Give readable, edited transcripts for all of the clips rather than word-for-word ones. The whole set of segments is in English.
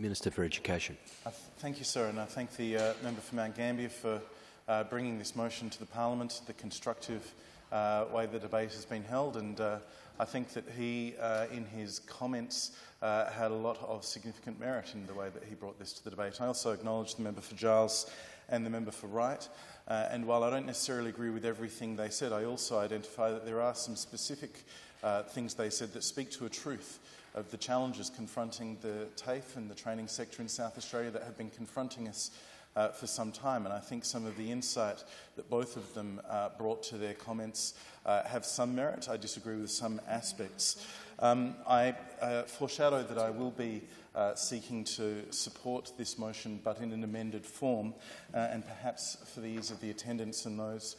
Minister for Education. Thank you, sir, and I thank the member for Mount Gambier for bringing this motion to the Parliament, the constructive way the debate has been held, and I think that he, in his comments, had a lot of significant merit in the way that he brought this to the debate. I also acknowledge the member for Giles and the member for Wright, and while I don't necessarily agree with everything they said, I also identify that there are some specific things they said that speak to a truth of the challenges confronting the TAFE and the training sector in South Australia that have been confronting us for some time. And I think some of the insight that both of them brought to their comments have some merit. I disagree with some aspects. I foreshadow that I will be seeking to support this motion, but in an amended form, and perhaps for the ease of the attendants and those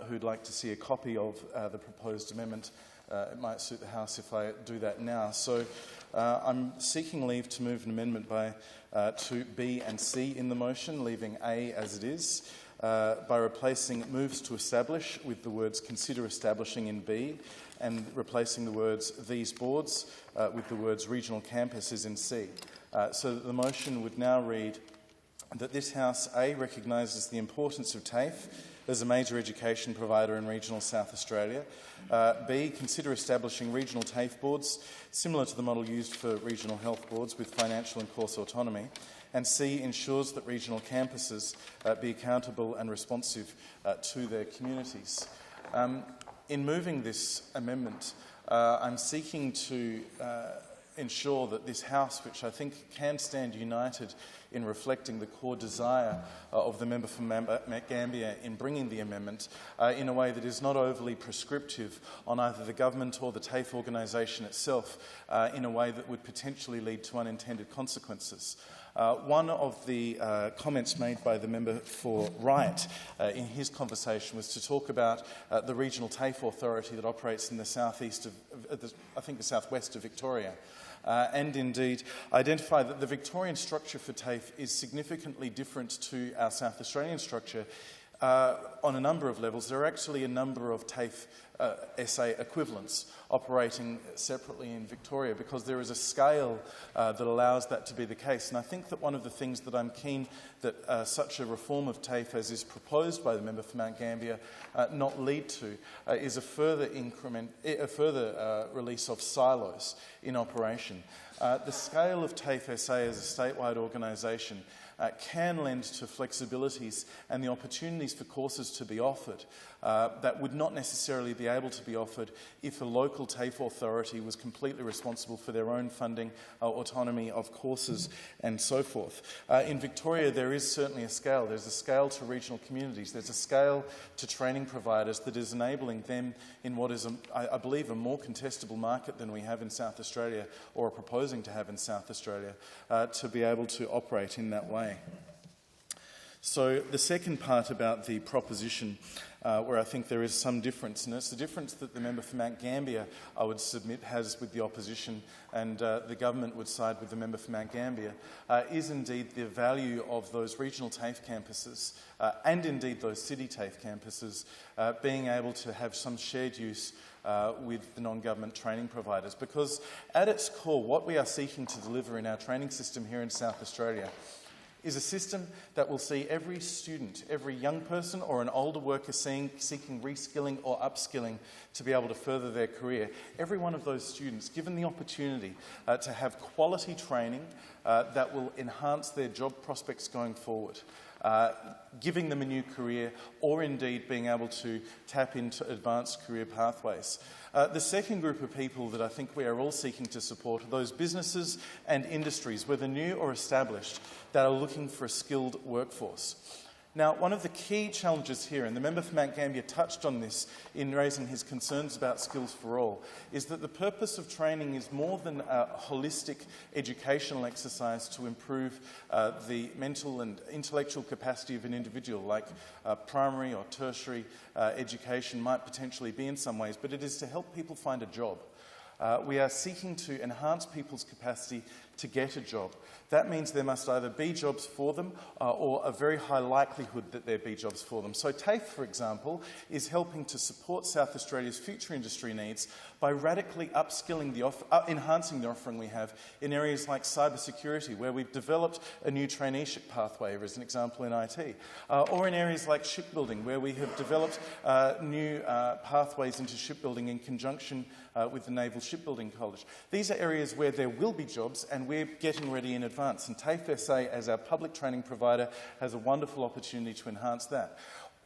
who'd like to see a copy of the proposed amendment, it might suit the House if I do that now. So I'm seeking leave to move an amendment to B and C in the motion, leaving A as it is, by replacing moves to establish with the words consider establishing in B, and replacing the words these boards with the words regional campuses in C. So that the motion would now read that this House, A, recognises the importance of TAFE as a major education provider in regional South Australia. B, consider establishing regional TAFE boards similar to the model used for regional health boards with financial and course autonomy. And C, ensures that regional campuses be accountable and responsive to their communities. In moving this amendment, I'm seeking to ensure that this House, which I think can stand united in reflecting the core desire of the member for Mount Gambier in bringing the amendment in a way that is not overly prescriptive on either the government or the TAFE organisation itself in a way that would potentially lead to unintended consequences. One of the comments made by the member for Wright in his conversation was to talk about the regional TAFE authority that operates in the southeast of, I think the southwest of Victoria. And indeed identify that the Victorian structure for TAFE is significantly different to our South Australian structure on a number of levels. There are actually a number of TAFE SA equivalents operating separately in Victoria because there is a scale that allows that to be the case. And I think that one of the things that I'm keen that such a reform of TAFE as is proposed by the member for Mount Gambier not lead to is a further release of silos in operation. The scale of TAFE SA as a statewide organisation can lend to flexibilities and the opportunities for courses to be offered that would not necessarily be able to be offered if a local TAFE authority was completely responsible for their own funding, autonomy of courses and so forth. In Victoria there is certainly a scale. There's a scale to regional communities. There's a scale to training providers that is enabling them in what is, I believe, a more contestable market than we have in South Australia or are proposing to have in South Australia to be able to operate in that way. So the second part about the proposition where I think there is some difference, and it's the difference that the member for Mount Gambier, I would submit, has with the opposition, and the government would side with the member for Mount Gambier, is indeed the value of those regional TAFE campuses and indeed those city TAFE campuses being able to have some shared use with the non-government training providers. Because at its core, what we are seeking to deliver in our training system here in South Australia is a system that will see every student, every young person or an older worker seeking reskilling or upskilling to be able to further their career. Every one of those students given the opportunity to have quality training that will enhance their job prospects going forward. Giving them a new career or indeed being able to tap into advanced career pathways. The second group of people that I think we are all seeking to support are those businesses and industries, whether new or established, that are looking for a skilled workforce. Now, one of the key challenges here, and the member for Mount Gambier touched on this in raising his concerns about skills for all, is that the purpose of training is more than a holistic educational exercise to improve the mental and intellectual capacity of an individual, like primary or tertiary education might potentially be in some ways, but it is to help people find a job. We are seeking to enhance people's capacity to get a job. That means there must either be jobs for them or a very high likelihood that there be jobs for them. So TAFE, for example, is helping to support South Australia's future industry needs by radically upskilling enhancing the offering we have in areas like cybersecurity, where we've developed a new traineeship pathway, as an example, in IT, or in areas like shipbuilding, where we have developed new pathways into shipbuilding in conjunction with the Naval Shipbuilding College. These are areas where there will be jobs, and we're getting ready in advance. And TAFE SA, as our public training provider, has a wonderful opportunity to enhance that.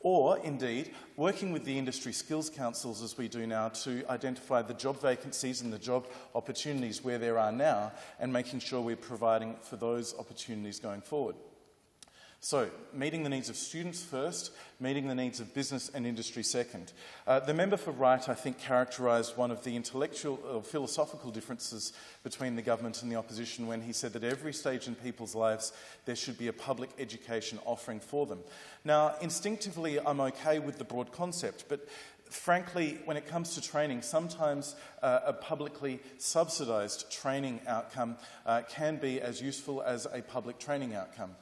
Or, indeed, working with the industry skills councils as we do now to identify the job vacancies and the job opportunities where there are now, and making sure we're providing for those opportunities going forward. So, meeting the needs of students first, meeting the needs of business and industry second. The member for Wright, I think, characterised one of the intellectual or philosophical differences between the government and the opposition when he said that at every stage in people's lives there should be a public education offering for them. Now, instinctively, I'm okay with the broad concept, but frankly, when it comes to training, sometimes a publicly subsidised training outcome can be as useful as a public training outcome.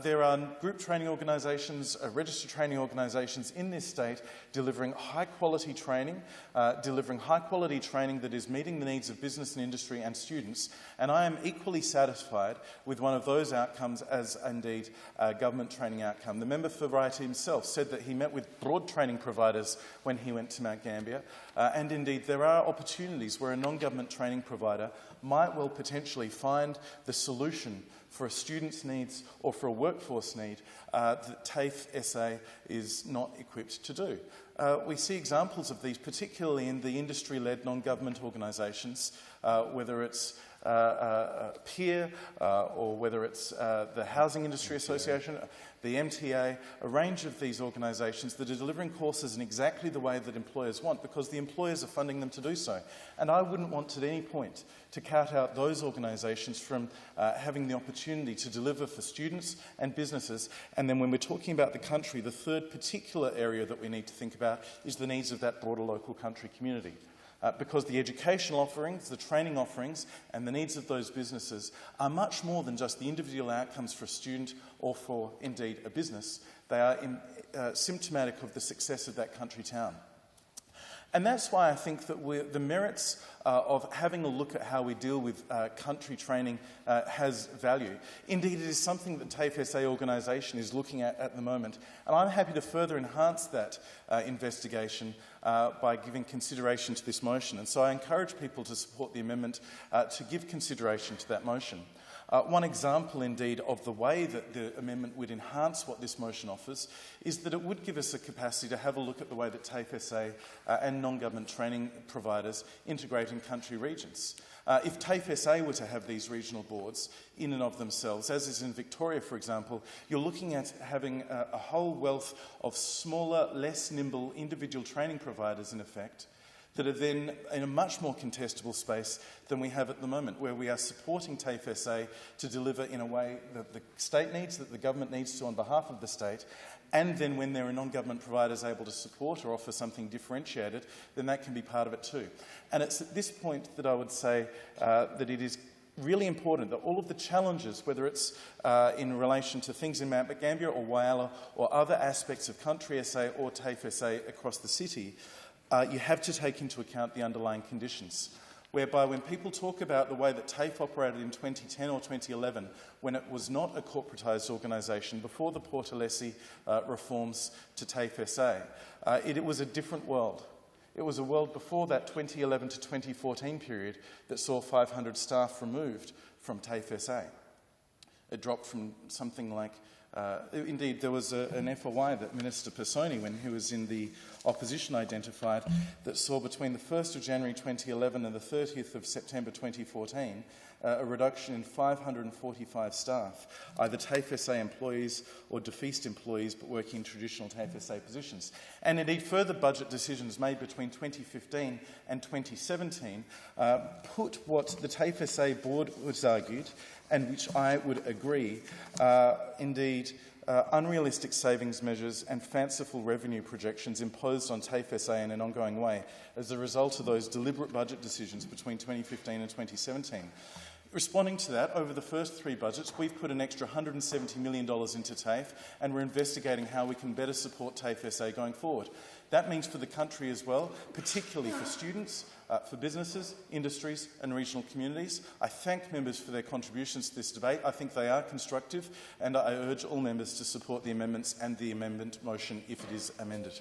There are group training organisations, registered training organisations in this state delivering high-quality training, that is meeting the needs of business and industry and students, and I am equally satisfied with one of those outcomes as, indeed, a government training outcome. The member for Wright himself said that he met with broad training providers when he went to Mount Gambier, and indeed there are opportunities where a non-government training provider might well potentially find the solution for a student's needs or for a workforce need that TAFE SA is not equipped to do. We see examples of these, particularly in the industry-led non-government organisations, whether it's PEER or whether it's the Housing Industry Association, the MTA, a range of these organisations that are delivering courses in exactly the way that employers want, because the employers are funding them to do so. And I wouldn't want at any point to cut out those organisations from having the opportunity to deliver for students and businesses. And then when we're talking about the country, the third particular area that we need to think about is the needs of that broader local country community. Because the educational offerings, the training offerings, and the needs of those businesses are much more than just the individual outcomes for a student or for, indeed, a business. They are symptomatic of the success of that country town. And that's why I think that the merits of having a look at how we deal with country training has value. Indeed, it is something that TAFE SA organisation is looking at the moment, and I'm happy to further enhance that investigation by giving consideration to this motion. And so I encourage people to support the amendment to give consideration to that motion. One example, indeed, of the way that the amendment would enhance what this motion offers is that it would give us a capacity to have a look at the way that TAFE SA and non-government training providers integrate in country regions. If TAFE SA were to have these regional boards in and of themselves, as is in Victoria, for example, you're looking at having a whole wealth of smaller, less nimble individual training providers, in effect, that are then in a much more contestable space than we have at the moment, where we are supporting TAFE SA to deliver in a way that the state needs, that the government needs to on behalf of the state, and then when there are non-government providers able to support or offer something differentiated, then that can be part of it too. And it's at this point that I would say that it is really important that all of the challenges, whether it's in relation to things in Mount Gambier or Whyalla or other aspects of Country SA or TAFE SA across the city, you have to take into account the underlying conditions, whereby when people talk about the way that TAFE operated in 2010 or 2011, when it was not a corporatised organisation, before the Port Alessi reforms to TAFE SA, it was a different world. It was a world before that 2011 to 2014 period that saw 500 staff removed from TAFE SA. It dropped from something like indeed, there was an FOI that Minister Personi, when he was in the opposition, identified that saw between the 1st of January 2011 and the 30th of September 2014 a reduction in 545 staff, either TAFE SA employees or defeased employees but working in traditional TAFE SA positions. And indeed, further budget decisions made between 2015 and 2017 put what the TAFE SA board was argued, and which I would agree, indeed, unrealistic savings measures and fanciful revenue projections imposed on TAFE SA in an ongoing way as a result of those deliberate budget decisions between 2015 and 2017. Responding to that, over the first 3 budgets, we've put an extra $170 million into TAFE, and we're investigating how we can better support TAFE SA going forward. That means for the country as well, particularly for students, for businesses, industries and regional communities. I thank members for their contributions to this debate. I think they are constructive, and I urge all members to support the amendments and the amendment motion if it is amended.